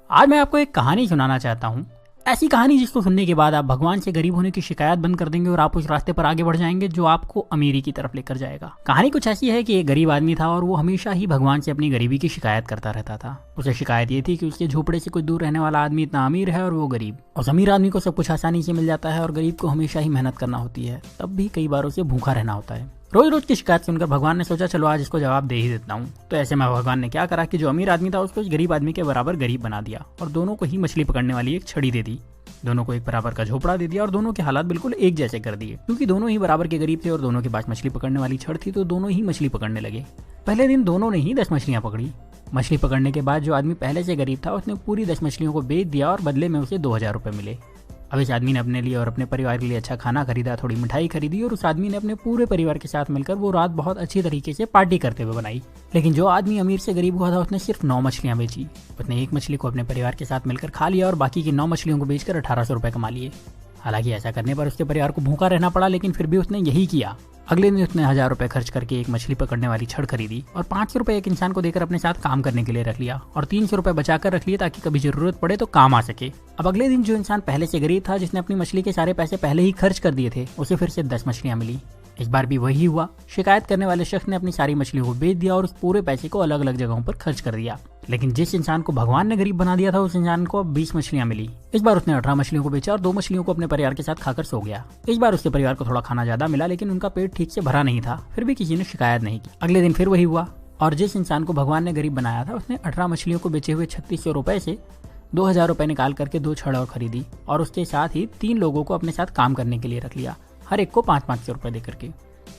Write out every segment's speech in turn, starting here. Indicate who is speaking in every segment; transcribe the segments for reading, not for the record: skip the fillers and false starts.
Speaker 1: आज मैं आपको एक कहानी सुनाना चाहता हूँ। ऐसी कहानी जिसको सुनने के बाद आप भगवान से गरीब होने की शिकायत बंद कर देंगे और आप उस रास्ते पर आगे बढ़ जाएंगे जो आपको अमीरी की तरफ लेकर जाएगा। कहानी कुछ ऐसी है कि एक गरीब आदमी था और वो हमेशा ही भगवान से अपनी गरीबी की शिकायत करता रहता था। उसे शिकायत ये थी कि उसके झोपड़े से कुछ दूर रहने वाला आदमी इतना अमीर है और वो गरीब। उस अमीर आदमी को सब कुछ आसानी से मिल जाता है और गरीब को हमेशा ही मेहनत करना होती है, तब भी कई बार उसे भूखा रहना होता है। रोज रोज की शिकायत सुनकर भगवान ने सोचा चलो आज इसको जवाब दे ही देता हूँ। तो ऐसे में भगवान ने क्या करा कि जो अमीर आदमी था उसको इस गरीब आदमी के बराबर गरीब बना दिया और दोनों को ही मछली पकड़ने वाली एक छड़ी दे दी। दोनों को एक बराबर का झोपड़ा दे दिया और दोनों के हालात बिल्कुल एक जैसे कर दिए। क्योंकि दोनों ही बराबर के गरीब थे और दोनों के पास मछली पकड़ने वाली छड़ थी, तो दोनों ही मछली पकड़ने लगे। पहले दिन दोनों ने ही 10 मछलियां पकड़ी। मछली पकड़ने के बाद जो आदमी पहले से गरीब था उसने पूरी 10 मछलियों को बेच दिया और बदले में उसे 2000 रुपए मिले। अब इस आदमी ने अपने लिए और अपने परिवार के लिए अच्छा खाना खरीदा, थोड़ी मिठाई खरीदी और उस आदमी ने अपने पूरे परिवार के साथ मिलकर वो रात बहुत अच्छी तरीके से पार्टी करते हुए बनाई। लेकिन जो आदमी अमीर से गरीब हुआ था उसने सिर्फ 9 मछलियां बेची। उसने एक मछली को अपने परिवार के साथ मिलकर खा लिया और बाकी की 9 मछलियों को बेचकर 1800 रुपए कमा लिए। हालांकि ऐसा करने पर उसके परिवार को भूखा रहना पड़ा, लेकिन फिर भी उसने यही किया। अगले दिन उसने 1000 रुपए खर्च करके एक मछली पकड़ने वाली छड़ खरीदी और 500 रुपए एक इंसान को देकर अपने साथ काम करने के लिए रख लिया और 300 रुपए बचाकर रख लिए ताकि कभी जरूरत पड़े तो काम आ सके। अब अगले दिन जो इंसान पहले से गरीब था, जिसने अपनी मछली के सारे पैसे पहले ही खर्च कर दिए थे, उसे फिर से 10 मछलियां मिली। इस बार भी वही हुआ। शिकायत करने वाले शख्स ने अपनी सारी मछलियों को बेच दिया और उस पूरे पैसे को अलग अलग जगहों पर खर्च कर दिया। लेकिन जिस इंसान को भगवान ने गरीब बना दिया था उस इंसान को 20 मछलियां मिली। इस बार उसने 18 मछलियों को बेचा और 2 मछलियों को अपने परिवार के साथ खाकर सो गया। इस बार उसके परिवार को थोड़ा खाना ज्यादा मिला, लेकिन उनका पेट ठीक से भरा नहीं था। फिर भी किसी ने शिकायत नहीं की। अगले दिन फिर वही हुआ और जिस इंसान को भगवान ने गरीब बनाया था उसने 18 मछलियों को बेचे हुए 3600 रुपए से 2000 रुपए निकाल करके 2 छड़ और खरीदी और उसके साथ ही 3 लोगों को अपने साथ काम करने के लिए रख लिया, हर एक को 500 रुपए देकर के।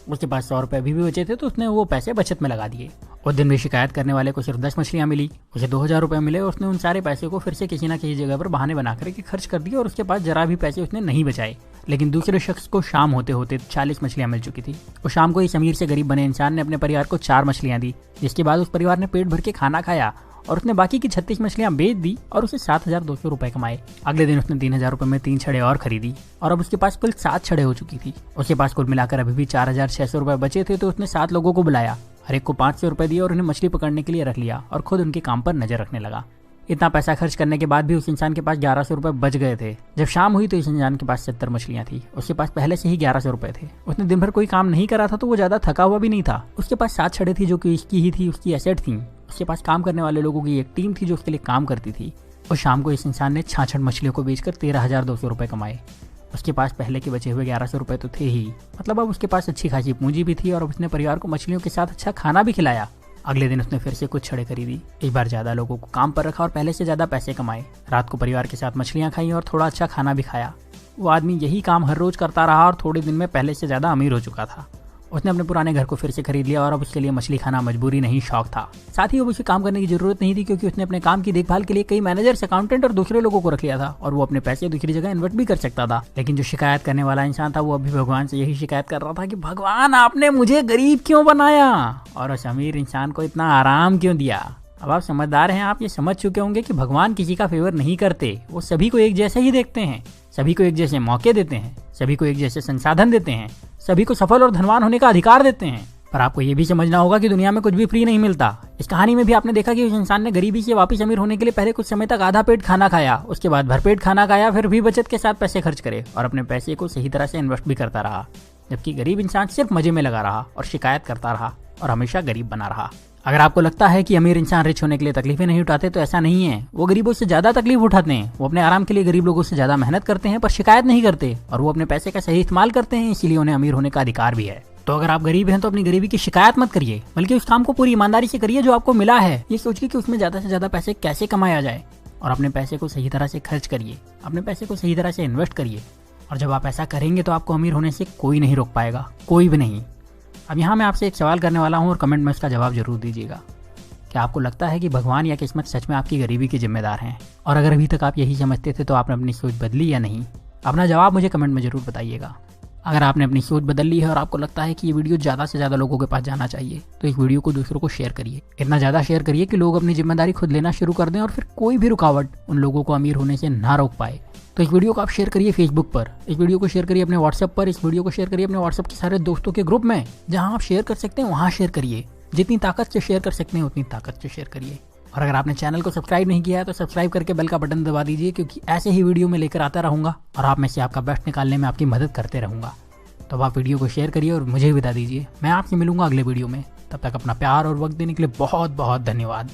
Speaker 1: उसके पास 100 रुपए भी बचे थे तो उसने वो पैसे बचत में लगा दिए। उस दिन भी शिकायत करने वाले को सिर्फ 10 मछलियां मिली, उसे 2000 रुपए मिले और उसने उन सारे पैसे को फिर से किसी न किसी जगह पर बहाने बना करके खर्च कर दिया और उसके पास जरा भी पैसे उसने नहीं बचाए। लेकिन दूसरे शख्स को शाम होते होते 40 मछलियां मिल चुकी थी। उस शाम को इस अमीर से गरीब बने इंसान ने अपने परिवार को 4 मछलियां दी, जिसके बाद उस परिवार ने पेट भर के खाना खाया और उसने बाकी की 36 मछलियां बेच दी और उसे 7200 रुपए कमाए। अगले दिन उसने 3000 रुपए में 3 छड़े और खरीदी और अब उसके पास कुल 7 छड़े हो चुकी थी। उसके पास कुल मिलाकर अभी भी 4600 रुपए बचे थे, तो उसने 7 लोगों को बुलाया, हर एक को 500 रुपए दिए और उन्हें मछली पकड़ने के लिए रख लिया और खुद उनके काम पर नजर रखने लगा। इतना पैसा खर्च करने के बाद भी उस इंसान के पास 1100 रुपए बच गए थे। जब शाम हुई तो इस इंसान के पास 70 मछलियां थी। उसके पास पहले से ही 1100 रुपए थे। उसने दिन भर कोई काम नहीं करा था तो वो ज्यादा थका हुआ भी नहीं था। उसके पास 7 छड़े थी जो कि इसकी ही थी, उसकी एसेट थी। उसके पास काम करने वाले लोगों की एक टीम थी जो उसके लिए काम करती थी। और शाम को इस इंसान ने 66 मछलियों को बेचकर 13,200 रुपए कमाए। उसके पास पहले के बचे हुए 1100 रुपए तो थे ही, मतलब अब उसके पास अच्छी खासी पूंजी भी थी और अब उसने परिवार को मछलियों के साथ अच्छा खाना भी खिलाया। अगले दिन उसने फिर से कुछ छड़े खरीदी, इस बार ज्यादा लोगों को काम पर रखा और पहले से ज्यादा पैसे कमाए। रात को परिवार के साथ मछलियां खाई और थोड़ा अच्छा खाना भी खाया। वो आदमी यही काम हर रोज करता रहा और थोड़े दिन में पहले से ज्यादा अमीर हो चुका था। उसने अपने पुराने घर को फिर से खरीद लिया और अब उसके लिए मछली खाना मजबूरी नहीं शौक था। साथ ही अब उसे काम करने की जरूरत नहीं थी क्योंकि उसने अपने काम की देखभाल के लिए कई मैनेजर्स, अकाउंटेंट और दूसरे लोगों को रख लिया था और वो अपने पैसे दूसरी जगह इन्वेस्ट भी कर सकता था। लेकिन जो शिकायत करने वाला इंसान था वो अभी भगवान से यही शिकायत कर रहा था कि भगवान आपने मुझे गरीब क्यों बनाया और उस अमीर इंसान को इतना आराम क्यों दिया। अब आप समझदार हैं, आप ये समझ चुके होंगे कि भगवान किसी का फेवर नहीं करते, वो सभी को एक जैसे ही देखते हैं, सभी को एक जैसे मौके देते हैं, सभी को एक जैसे संसाधन देते हैं, सभी को सफल और धनवान होने का अधिकार देते हैं। पर आपको ये भी समझना होगा कि दुनिया में कुछ भी फ्री नहीं मिलता। इस कहानी में भी आपने देखा कि उस इंसान ने गरीबी से वापस अमीर होने के लिए पहले कुछ समय तक आधा पेट खाना खाया, उसके बाद भरपेट खाना खाया, फिर भी बचत के साथ पैसे खर्च करे और अपने पैसे को सही तरह से इन्वेस्ट भी करता रहा। जबकि गरीब इंसान सिर्फ मजे में लगा रहा और शिकायत करता रहा और हमेशा गरीब बना रहा। अगर आपको लगता है कि अमीर इंसान रिच होने के लिए तकलीफें नहीं उठाते तो ऐसा नहीं है। वो गरीबों से ज्यादा तकलीफ उठाते हैं। वो अपने आराम के लिए गरीब लोगों से ज्यादा मेहनत करते हैं पर शिकायत नहीं करते और वो अपने पैसे का सही इस्तेमाल करते हैं, इसीलिए उन्हें अमीर होने का अधिकार भी है। तो अगर आप गरीब हैं तो अपनी गरीबी की शिकायत मत करिए, बल्कि उस काम को पूरी ईमानदारी से करिए जो आपको मिला है। ये सोचिए कि उसमें ज्यादा से ज्यादा पैसे कैसे कमाया जाए और अपने पैसे को सही तरह से खर्च करिए, अपने पैसे को सही तरह से इन्वेस्ट करिए। और जब आप ऐसा करेंगे तो आपको अमीर होने से कोई नहीं रोक पाएगा, कोई भी नहीं। अब यहाँ मैं आपसे एक सवाल करने वाला हूँ और कमेंट में इसका जवाब जरूर दीजिएगा। क्या आपको लगता है कि भगवान या किस्मत सच में आपकी गरीबी के जिम्मेदार हैं? और अगर अभी तक आप यही समझते थे तो आपने अपनी सोच बदली या नहीं? अपना जवाब मुझे कमेंट में जरूर बताइएगा। अगर आपने अपनी सोच बदल ली है और आपको लगता है कि ये वीडियो ज़्यादा से ज़्यादा लोगों के पास जाना चाहिए तो इस वीडियो को दूसरों को शेयर करिए। इतना ज़्यादा शेयर करिए कि लोग अपनी जिम्मेदारी खुद लेना शुरू कर दें और फिर कोई भी रुकावट उन लोगों को अमीर होने से ना रोक पाए। तो इस वीडियो को आप शेयर करिए फेसबुक पर, इस वीडियो को शेयर करिए अपने व्हाट्सएप पर, इस वीडियो को शेयर करिए अपने व्हाट्सएप के सारे दोस्तों के ग्रुप में। जहाँ आप शेयर कर सकते हैं वहाँ शेयर करिए। जितनी ताकत से शेयर कर सकते हैं उतनी ताकत से शेयर करिए। और अगर आपने चैनल को सब्सक्राइब नहीं किया है तो सब्सक्राइब करके बेल का बटन दबा दीजिए, क्योंकि ऐसे ही वीडियो में लेकर आता रहूँगा और आप में से आपका बेस्ट निकालने में आपकी मदद करते रहूँगा। तो अब आप वीडियो को शेयर करिए और मुझे भी बता दीजिए। मैं आपसे मिलूंगा अगले वीडियो में। तब तक अपना प्यार और वक्त देने के लिए बहुत बहुत धन्यवाद।